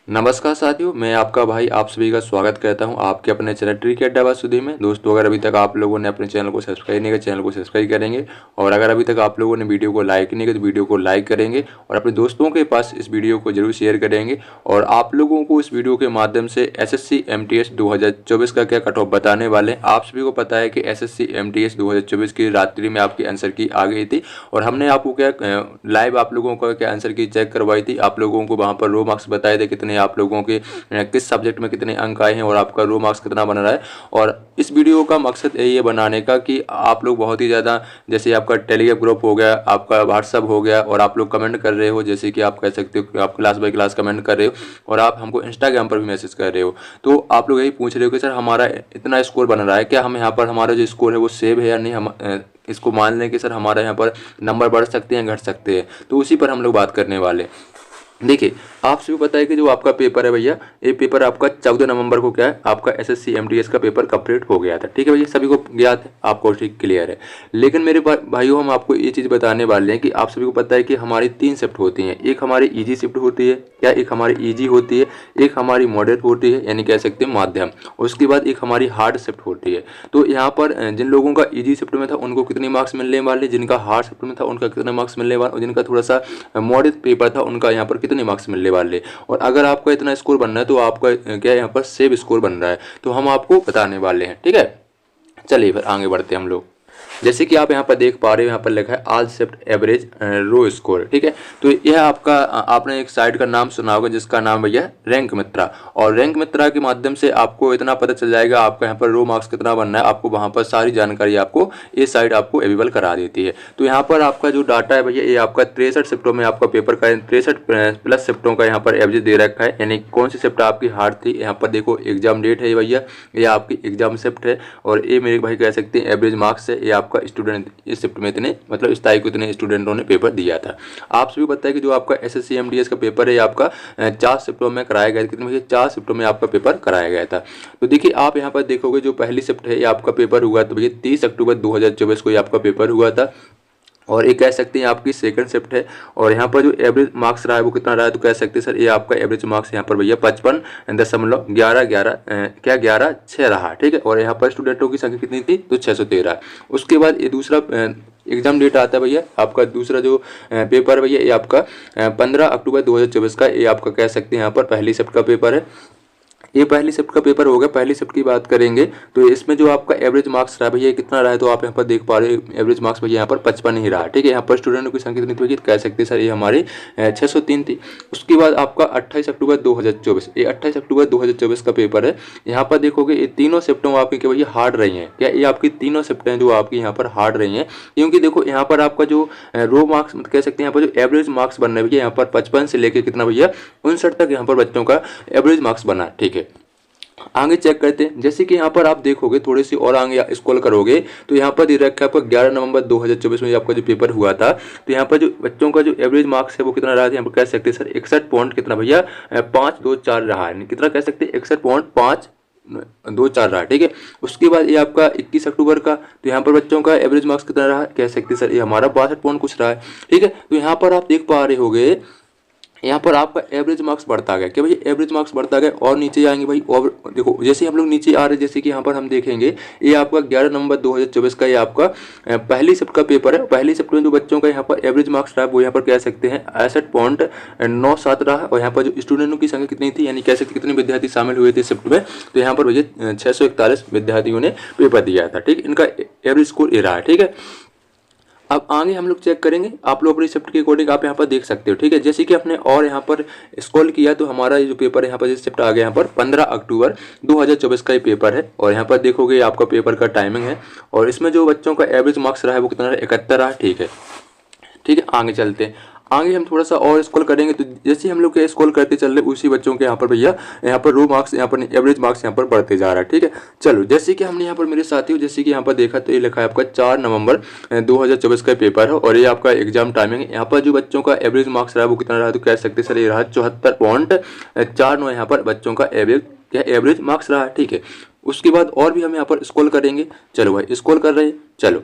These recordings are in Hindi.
नमस्कार साथियों, मैं आपका भाई आप सभी का स्वागत करता हूं आपके अपने चैनल ट्रिक एट ढाबा में। दोस्तों, अगर अभी तक आप लोगों ने अपने चैनल को सब्सक्राइब नहीं किया, चैनल को सब्सक्राइब करेंगे। और अगर अभी तक आप लोगों ने वीडियो को लाइक नहीं किया तो वीडियो को लाइक करेंगे और अपने दोस्तों के पास इस वीडियो को जरूर शेयर करेंगे। और आप लोगों को इस वीडियो के माध्यम से SSC MTS 2024 का क्या कट ऑफ बताने वाले हैं। आप सभी को पता है कि SSC MTS 2024 की रात्रि में आपकी आंसर की आ गई थी और हमने आपको क्या लाइव आप लोगों का क्या आंसर की चेक करवाई थी। आप लोगों को वहाँ पर रो मार्क्स बताए थे कितने आप लोगों के किस सब्जेक्ट में कितने अंक आए हैं और आपका रो मार्क्स कितना बन रहा है। और इस वीडियो का मकसद यही है बनाने का कि आप लोग बहुत ही ज़्यादा, जैसे आपका टेलीग्राम ग्रुप हो गया, आपका व्हाट्सअप हो गया और आप लोग कमेंट कर रहे हो, जैसे कि आप कह सकते हो आप क्लास बाय क्लास कमेंट कर रहे हो और आप हमको इंस्टाग्राम पर भी मैसेज कर रहे हो। तो आप लोग यही पूछ रहे हो कि सर हमारा इतना स्कोर बन रहा है, क्या हम यहाँ पर हमारा जो स्कोर है वो सेव है या नहीं। हम इसको मान लें कि सर हमारा यहाँ पर नंबर बढ़ सकते हैं घट सकते हैं, तो उसी पर हम लोग बात करने वाले। देखिए, आप सभी को पता है कि जो आपका पेपर है भैया, ये पेपर आपका 14 नवंबर को क्या है, आपका SSC MTS का पेपर कंप्लीट हो गया था। ठीक है भैया, सभी को ज्ञात है, आपको ठीक क्लियर है। लेकिन मेरे भाइयों, हम आपको ये चीज़ बताने वाले हैं कि आप सभी को पता है कि हमारी 3 शिफ्ट होती हैं। एक हमारी ईजी शिफ्ट होती है, क्या एक हमारी ईजी होती है, एक हमारी मॉडरेट होती है यानी कह सकते हैं माध्यम, उसके बाद एक हमारी हार्ड शिफ्ट होती है। तो यहाँ पर जिन लोगों का ईजी शिफ्ट में था उनको कितने मार्क्स मिलने वाले, जिनका हार्ड शिफ्ट में था उनका कितने मार्क्स मिलने वाले, और जिनका थोड़ा सा मॉडरेट पेपर था उनका यहाँ पर कितने मार्क्स मिलने वाले। और अगर आपका इतना स्कोर बनना है तो आपका क्या यहाँ पर सेव स्कोर बन रहा है, तो हम आपको बताने वाले हैं। ठीक है, चलिए फिर आगे बढ़ते हैं हम लोग। जैसे कि आप यहाँ पर देख पा रहे हो, यहाँ पर लिखा है ऑल शिफ्ट एवरेज रो स्कोर। ठीक है, तो यह आपका आपने एक साइट का नाम सुना होगा जिसका नाम भैया रैंक मित्रा। और रैंक मित्रा के माध्यम से आपको इतना पता चल जाएगा आपका यहाँ पर रो मार्क्स कितना बनना है। आपको वहाँ पर सारी जानकारी आपको ये साइट आपको अवेलेबल करा देती है। तो यहाँ पर आपका जो डाटा है भैया, ये आपका 63 शिफ्टों में आपका पेपर का 63 प्लस शिफ्टों का यहाँ पर एवरेज दे रखा है, यानी कौन सी शिफ्ट आपकी हार्ड थी। यहाँ पर देखो एग्जाम डेट है भैया, ये आपकी एग्जाम शिफ्ट है और ये मेरे भाई कह सकते हैं एवरेज मार्क्स है। ये आपका स्टूडेंट इस शिफ्ट में इतने, मतलब इस तारीख को इतने स्टूडेंटों ने पेपर दिया था। आप सभी पता है कि जो आपका SSC MTS का पेपर है, आपका 4 शिफ्टों में कराया गया था। कितने भैया, 4 शिफ्टों में आपका पेपर कराया गया था। तो देखिए, आप यहाँ पर देखोगे जो पहली शिफ्ट है ये आपका पेपर हुआ तो भैया 30 अक्टूबर 2024 को ये आपका पेपर हुआ था। और ये कह सकते हैं आपकी सेकंड शिफ्ट है। और यहाँ पर जो एवरेज मार्क्स रहा है वो कितना रहा है, तो कह सकते हैं सर ये आपका एवरेज मार्क्स यहाँ पर भैया 55.11 रहा। ठीक है, और यहाँ पर स्टूडेंटों की संख्या कितनी थी, तो 613। उसके बाद ये दूसरा एग्जाम डेट आता है भैया, आपका दूसरा जो पेपर है भैया, ये आपका 15 अक्टूबर 2024 का, ये आपका कह सकते हैं यहाँ पर पहली शिफ्ट का पेपर है। ये पहली शिफ्ट का पेपर हो गया। पहली शिफ्ट की बात करेंगे तो इसमें जो आपका एवरेज मार्क्स रहा भैया कितना रहा है, तो आप यहाँ पर देख पा रहे हो एवरेज मार्क्स भैया यहाँ पर 55 ही रहा। ठीक है, यहाँ पर स्टूडेंटों की संख्या कितनी थी, कह सकते हैं सर ये हमारी 603 थी। उसके बाद आपका 28 अक्टूबर 2024, ये 28 अक्टूबर 2024 का पेपर है। यहाँ पर देखोगे ये तीनों शिफ्टों आपकी क्या भैया हार्ड रही हैं। क्या ये आपकी तीनों शिफ्टें जो आपकी यहाँ पर हार्ड रही हैं, क्योंकि देखो यहाँ पर आपका जो रो मार्क्स कह सकते हैं यहाँ पर जो एवरेज मार्क्स बनना है भैया, यहाँ पर 55 से लेकर कितना भैया 59 तक यहाँ पर बच्चों का एवरेज मार्क्स बना। ठीक है, आगे चेक करते हैं। जैसे कि यहाँ पर आप देखोगे थोड़ी सी और आगे स्क्रॉल करोगे तो यहाँ पर दे रखा है आपका 11 नवंबर 2024 में आपका जो पेपर हुआ था। तो यहाँ पर जो बच्चों का जो एवरेज मार्क्स है वो कितना रहा था, यहाँ पर कह सकते हैं सर 61 पॉइंट कितना भैया 524 रहा है। कितना कह सकते हैं 61.524 रहा। ठीक है, उसके बाद ये आपका 21 अक्टूबर का, तो यहाँ पर बच्चों का एवरेज मार्क्स कितना रहा, कह सकते हैं सर ये हमारा 62 पॉइंट कुछ रहा है। ठीक है, तो यहाँ पर आप देख पा रहे होगे यहाँ पर आपका एवरेज मार्क्स बढ़ता गया। क्या भाई एवरेज मार्क्स बढ़ता गया और नीचे जाएंगे भाई। और देखो जैसे हम लोग नीचे आ रहे हैं, जैसे कि यहाँ पर हम देखेंगे ये आपका 11 नवंबर 2024 का ये आपका पहली शिफ्ट का पेपर है। पहली शिफ्ट में जो बच्चों का यहाँ पर एवरेज मार्क्स रहा वो यहाँ पर कह सकते हैं 61.97 रहा। और यहाँ पर जो स्टूडेंटों की संख्या कितनी थी, यानी कह सकते कितने विद्यार्थी शामिल हुए थे शिफ्ट में, तो यहाँ पर भैया 641 विद्यार्थियों ने पेपर दिया था। ठीक, इनका एवरेज स्कोर ये रहा है। ठीक है, अब आगे हम लोग चेक करेंगे। आप लोग अपनी शिफ्ट के अकॉर्डिंग आप यहाँ पर देख सकते हो। ठीक है, जैसे कि आपने और यहाँ पर स्क्रॉल किया तो हमारा ये जो पेपर है यहाँ पर जो शिफ्ट आ गया यहाँ पर 15 अक्टूबर 2024 का ये पेपर है। और यहाँ पर देखोगे आपका पेपर का टाइमिंग है और इसमें जो बच्चों का एवरेज मार्क्स रहा है वो कितना रहा, 71 रहा। ठीक है, ठीक है, आगे चलते हैं। आगे हम थोड़ा सा और स्क्रॉल करेंगे तो जैसे हम लोग स्क्रॉल करते चल रहे उसी बच्चों के यहाँ पर भैया यहाँ पर रो मार्क्स यहाँ पर एवरेज मार्क्स यहाँ पर बढ़ते जा रहा है। ठीक है, चलो जैसे कि हमने यहाँ पर मेरे साथियों जैसे कि यहाँ पर देखा तो ये लिखा है आपका 4 नवंबर 2024 का पेपर है और ये आपका एग्जाम टाइमिंग है। यहाँ पर जो बच्चों का एवरेज मार्क्स रहा वो कितना रहा, तो कह सकते सर ये रहा 74.49 यहाँ पर बच्चों का एवरेज मार्क्स रहा। ठीक है, उसके बाद और भी हम यहाँ पर स्क्रॉल करेंगे। चलो भाई स्क्रॉल कर रहे हैं। चलो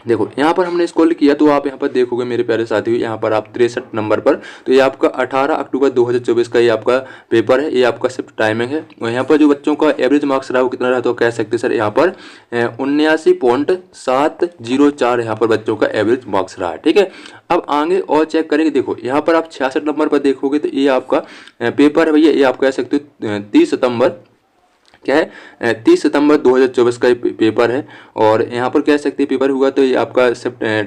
देखो यहाँ पर हमने स्क्रॉल किया तो आप यहाँ पर देखोगे मेरे प्यारे साथियों, यहाँ पर आप 63 नंबर पर, तो ये आपका 18 अक्टूबर 2024 का ये आपका पेपर है, ये आपका शिफ्ट टाइमिंग है। और यहाँ पर जो बच्चों का एवरेज मार्क्स रहा वो कितना रहा, तो कह सकते हैं सर यहाँ पर 79.704 यहाँ पर बच्चों का एवरेज मार्क्स रहा है। ठीक है, अब आगे और चेक करेंगे। देखो यहाँ पर आप 66 नंबर पर देखोगे तो ये आपका पेपर है भैया, ये आप कह सकते हो 30 सितंबर, क्या है 30 सितंबर 2024 का पेपर है। और यहाँ पर कह सकते हैं पेपर हुआ तो ये आपका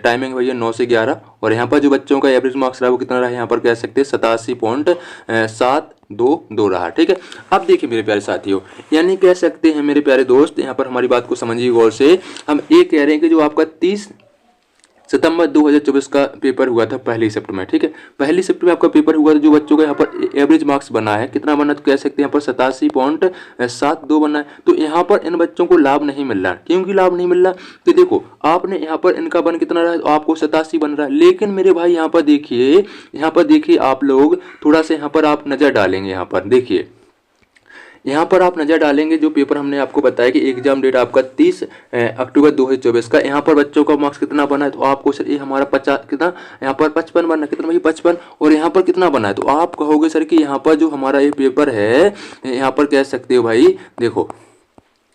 टाइमिंग भैया 9 से 11। और यहाँ पर जो बच्चों का एवरेज मार्क्स रहा वो कितना रहा, यहाँ पर कह सकते हैं 87.722 रहा। ठीक है, अब देखिए मेरे प्यारे साथियों, यानी कह सकते हैं मेरे प्यारे दोस्त, यहाँ पर हमारी बात को समझिए गौर से। हम ये कह रहे हैं कि जो आपका 30 सितंबर 2024 का पेपर हुआ था पहली शिफ्ट में। ठीक है, पहली शिफ्ट में आपका पेपर हुआ था, जो बच्चों का यहाँ पर एवरेज मार्क्स बना है कितना बना, तो कह सकते हैं यहाँ पर 87.72 बना है। तो यहाँ पर इन बच्चों को लाभ नहीं मिल रहा। क्योंकि लाभ नहीं मिल रहा, तो देखो आपने यहाँ पर इनका बन कितना रहा है, तो आपको 87 बन रहा है। लेकिन मेरे भाई यहाँ पर देखिए आप लोग थोड़ा सा यहाँ पर आप नज़र डालेंगे, यहाँ पर देखिए, यहाँ पर आप नज़र डालेंगे जो पेपर हमने आपको बताया कि एग्जाम डेट आपका 30 अक्टूबर 2024 का, यहाँ पर बच्चों का मार्क्स कितना बना है, तो आपको सर ये हमारा 50 कितना, यहाँ पर 55 बना है, कितना भाई 55। और यहाँ पर कितना बना है, तो आप कहोगे सर कि यहाँ पर जो हमारा ये पेपर है, यहाँ पर कह सकते हो भाई देखो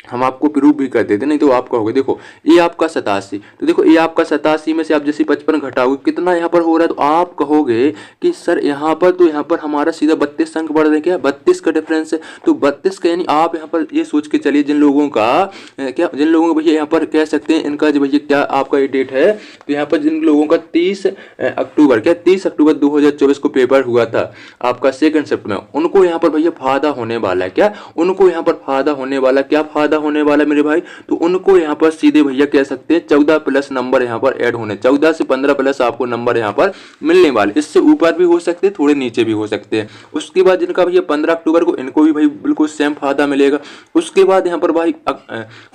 हम आपको प्रूफ भी कर देते, नहीं तो आप कहोगे देखो ये आपका 87, तो देखो ये आपका 87 में से आप जैसे 55 घटाओगे कितना यहाँ पर हो रहा है, तो आप कहोगे कि सर यहाँ पर तो यहाँ पर हमारा सीधा 32 अंक बढ़ रहे, क्या 32 का डिफरेंस है। तो 32 का यानी आप यहाँ पर ये सोच के चलिए जिन लोगों का भैया यहाँ पर कह सकते हैं इनका जो भैया क्या आपका ये डेट है, तो यहाँ पर जिन लोगों का 30 अक्टूबर 2024 को पेपर हुआ था आपका सेकंड शिफ्ट में, उनको यहाँ पर भैया फायदा होने वाला है। क्या उनको यहाँ पर फायदा होने वाला, क्या फायदा होने वाला मेरे भाई, तो उनको यहाँ पर सीधे भैया कह सकते हैं 14 प्लस नंबर यहाँ पर ऐड होने, 14 से 15 प्लस आपको नंबर यहाँ पर मिलने वाले। इससे ऊपर भी हो सकते हैं, थोड़े नीचे भी हो सकते हैं। उसके बाद जिनका भैया 15 अक्टूबर को, इनको भी भाई बिल्कुल सेम फायदा मिलेगा। उसके बाद यहाँ पर भाई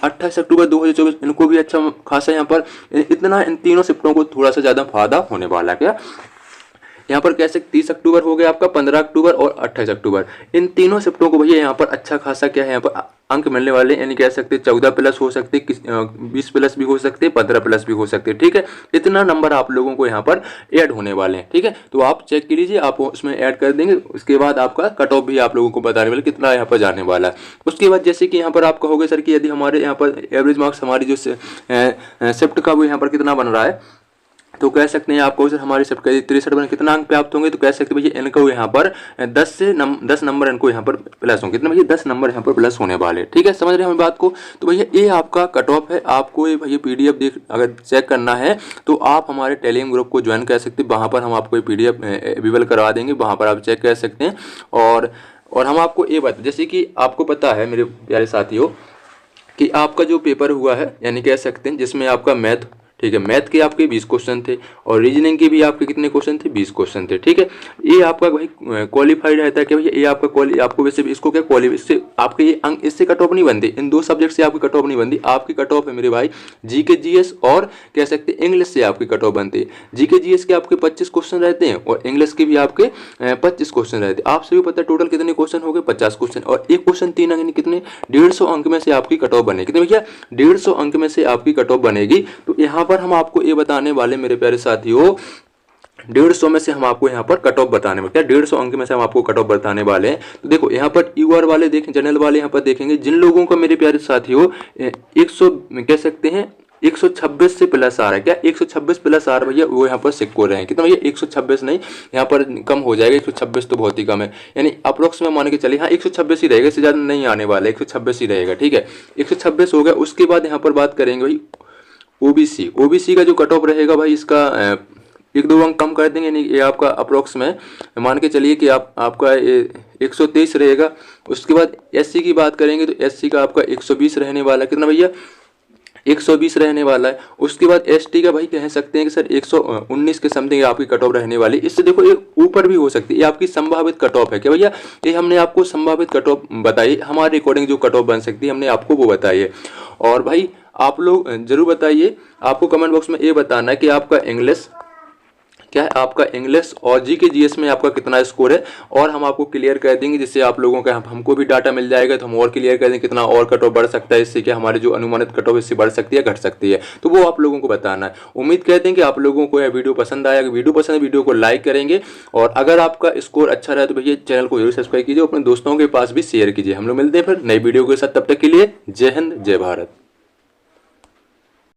28 अक्टूबर 2024 इनको भी अच्छा खासा यहाँ पर इतना, इन तीनों शिफ्टों को थोड़ा सा ज्यादा फायदा होने वाला है। क्या यहाँ पर कह सकते 30 अक्टूबर हो गया आपका, 15 अक्टूबर और 28 अक्टूबर, इन तीनों शिफ्टों को भैया यहाँ पर अच्छा खासा क्या है यहाँ पर अंक मिलने वाले, यानी कह सकते 14 प्लस हो सकते, 20 प्लस भी हो सकते, 15 प्लस भी हो सकते। ठीक है, इतना नंबर आप लोगों को यहाँ पर ऐड होने वाले हैं। ठीक है, तो आप चेक कर लीजिए, आप उसमें ऐड कर देंगे। उसके बाद आपका कट ऑफ भी आप लोगों को बताने वाले कितना यहाँ पर जाने वाला है। उसके बाद जैसे कि यहाँ पर आप कहोगे सर कि यदि हमारे यहाँ पर एवरेज मार्क्स हमारी जो शिफ्ट का वो यहाँ पर कितना बन रहा है, तो कह सकते हैं आपको सर हमारी शिफ्ट का 63 बन कितना अंक प्राप्त होंगे, तो कह सकते हैं भैया इनको यहाँ पर 10 नंबर इनको यहाँ पर प्लस होंगे, कितना भैया 10 नंबर यहाँ पर प्लस होने वाले। ठीक है, समझ रहे हैं हमें बात को। तो भैया ये आपका कट ऑफ है। आपको ये भैया PDF देख अगर चेक करना है तो आप हमारे टेलीग्राम ग्रुप को ज्वाइन कर सकते हैं, वहाँ पर हम आपको ये PDF अवेलेबल करवा देंगे, वहाँ पर आप चेक कर सकते हैं। और हम आपको ये बात, जैसे कि आपको पता है मेरे प्यारे साथियों कि आपका जो पेपर हुआ है, यानी कह सकते हैं जिसमें आपका मैथ, ठीक है, मैथ के आपके 20 क्वेश्चन थे और रीजनिंग के भी आपके कितने क्वेश्चन थे, 20 क्वेश्चन थे। ठीक है, ये आपका भाई क्वालिफाइड रहता है कि भैया ये आपका आपको वैसे भी इसको क्या क्वालिफाई, इससे आपके ये अंक इससे कट ऑफ नहीं बनती, इन दो सब्जेक्ट से आपकी कट ऑफ नहीं बनती। आपकी कट ऑफ है मेरे भाई GK GS और कह सकते हैं इंग्लिश से आपकी कट ऑफ बनती है। GK GS के आपके 25 क्वेश्चन रहते हैं और इंग्लिश के भी आपके 25 क्वेश्चन रहते हैं। आपसे भी पता है टोटल कितने क्वेश्चन हो गए, 50 क्वेश्चन, और एक क्वेश्चन 3 अंक कितने 150 अंक में से आपकी कट ऑफ बनेगी। कितने भैया 150 अंक में से आपकी कट ऑफ बनेगी। तो यहाँ पर हम आपको ये बताने वाले मेरे प्यारे साथियों, 150 में से हम आपको यहाँ पर कट ऑफ बताने वाले, क्या 150 अंक में से हम आपको कट ऑफ बताने वाले हैं। तो देखो यहाँ पर UR वाले देखें, जनरल वाले यहाँ पर देखेंगे, जिन लोगों का मेरे प्यारे साथियों 100 कह सकते हैं 126 से प्लस आ रहा है, क्या 126 प्लस आ रहा है भैया, वो यहाँ पर सिक्को रहे हैं। कितना भैया 126 नहीं, यहाँ पर कम हो जाएगा, 126 तो बहुत ही कम है, यानी अप्रोक्स में मान के चलिए हाँ 126 ही रहेगा, इससे ज़्यादा नहीं आने वाला है, 126 ही रहेगा। ठीक है, 126 हो गया। उसके बाद यहाँ पर बात करेंगे भाई OBC का जो कट ऑफ रहेगा भाई, इसका 1-2 अंक कम कर देंगे, यानी ये आपका अप्रोक्स में मान के चलिए कि आपका 123 रहेगा। उसके बाद SC की बात करेंगे तो SC का आपका 120 रहने वाला है, कितना भैया 120 रहने वाला है। उसके बाद ST का भाई कह सकते हैं कि सर 119 के समथिंग आपकी कट ऑफ रहने वाली। इससे देखो ये ऊपर भी हो सकती है, ये आपकी संभावित कट ऑफ है। क्या भैया, ये हमने आपको संभावित कट ऑफ बताई, हमारे अकॉर्डिंग जो कट ऑफ बन सकती है हमने आपको वो बताई है। और भाई आप लोग जरूर बताइए, आपको कमेंट बॉक्स में ये बताना है कि आपका इंग्लिश क्या है आपका इंग्लिश और जीके जीएस में आपका कितना स्कोर है, और हम आपको क्लियर कर देंगे, जिससे आप लोगों का हमको भी डाटा मिल जाएगा, तो हम और क्लियर कर देंगे कितना और कट ऑफ बढ़ सकता है, इससे क्या हमारी जो अनुमानित कट ऑफ इससे बढ़ सकती है घट सकती है, तो वो आप लोगों को बताना है। उम्मीद करते हैं कि आप लोगों को यह वीडियो पसंद आया। वीडियो पसंद है वीडियो को लाइक करेंगे, और अगर आपका स्कोर अच्छा रहा तो भैया चैनल को जरूर सब्सक्राइब कीजिए, अपने दोस्तों के पास भी शेयर कीजिए। हम लोग मिलते हैं फिर नई वीडियो के साथ, तब तक के लिए जय हिंद जय भारत।